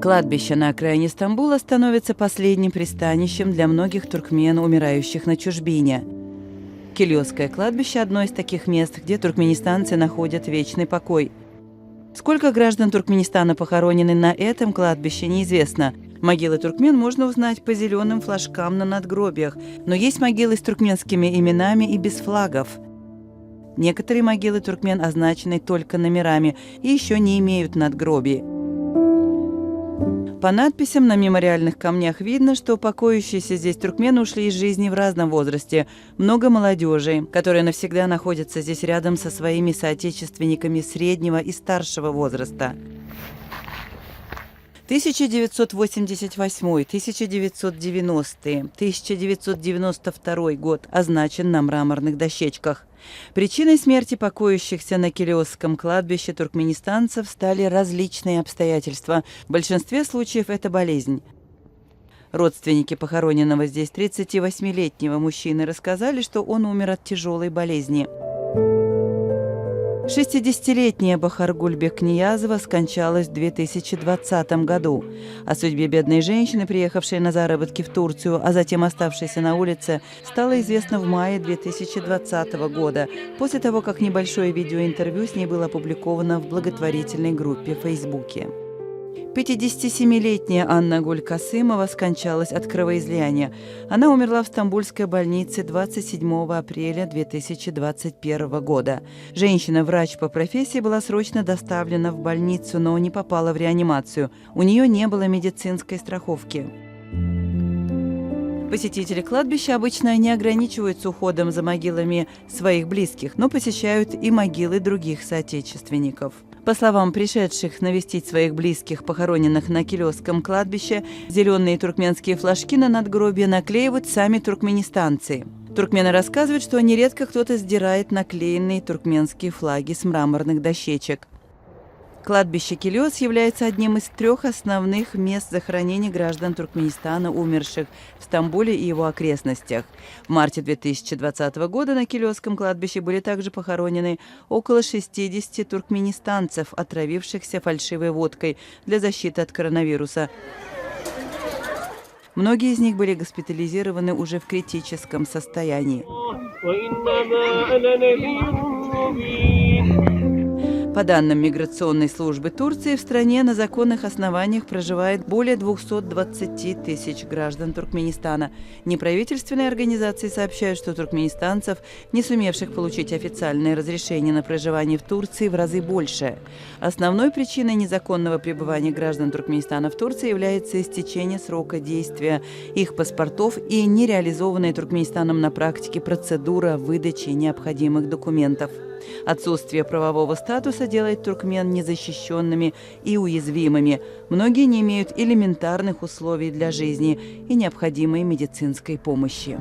Кладбище на окраине Стамбула становится последним пристанищем для многих туркмен, умирающих на чужбине. Килиосское кладбище – одно из таких мест, где туркменистанцы находят вечный покой. Сколько граждан Туркменистана похоронены на этом кладбище, неизвестно. Могилы туркмен можно узнать по зеленым флажкам на надгробиях, но есть могилы с туркменскими именами и без флагов. Некоторые могилы туркмен означены только номерами и еще не имеют надгробий. По надписям на мемориальных камнях видно, что покоящиеся здесь туркмены ушли из жизни в разном возрасте. Много молодежи, которые навсегда находятся здесь рядом со своими соотечественниками среднего и старшего возраста. 1988, 1990, 1992 год означен на мраморных дощечках. Причиной смерти покоящихся на Килиосском кладбище туркменистанцев стали различные обстоятельства. В большинстве случаев это болезнь. Родственники похороненного здесь 38-летнего мужчины рассказали, что он умер от тяжелой болезни. 60-летняя Бахаргуль Бекниязова скончалась в 2020 году. О судьбе бедной женщины, приехавшей на заработки в Турцию, а затем оставшейся на улице, стало известно в мае 2020 года, после того, как небольшое видеоинтервью с ней было опубликовано в благотворительной группе в Фейсбуке. 57-летняя Анна Гуль Касымова скончалась от кровоизлияния. Она умерла в стамбульской больнице 27 апреля 2021 года. Женщина-врач по профессии была срочно доставлена в больницу, но не попала в реанимацию. У нее не было медицинской страховки. Посетители кладбища обычно не ограничиваются уходом за могилами своих близких, но посещают и могилы других соотечественников. По словам пришедших навестить своих близких, похороненных на Килиосском кладбище, зеленые туркменские флажки на надгробие наклеивают сами туркменистанцы. Туркмены рассказывают, что нередко кто-то сдирает наклеенные туркменские флаги с мраморных дощечек. Кладбище Килиос является одним из 3 основных мест захоронения граждан Туркменистана, умерших в Стамбуле и его окрестностях. В марте 2020 года на Килиосском кладбище были также похоронены около 60 туркменистанцев, отравившихся фальшивой водкой для защиты от коронавируса. Многие из них были госпитализированы уже в критическом состоянии. По данным Миграционной службы Турции, в стране на законных основаниях проживает более 220 тысяч граждан Туркменистана. Неправительственные организации сообщают, что туркменистанцев, не сумевших получить официальное разрешение на проживание в Турции, в разы больше. Основной причиной незаконного пребывания граждан Туркменистана в Турции является истечение срока действия их паспортов и нереализованная Туркменистаном на практике процедура выдачи необходимых документов. Отсутствие правового статуса делает туркмен незащищенными и уязвимыми. Многие не имеют элементарных условий для жизни и необходимой медицинской помощи.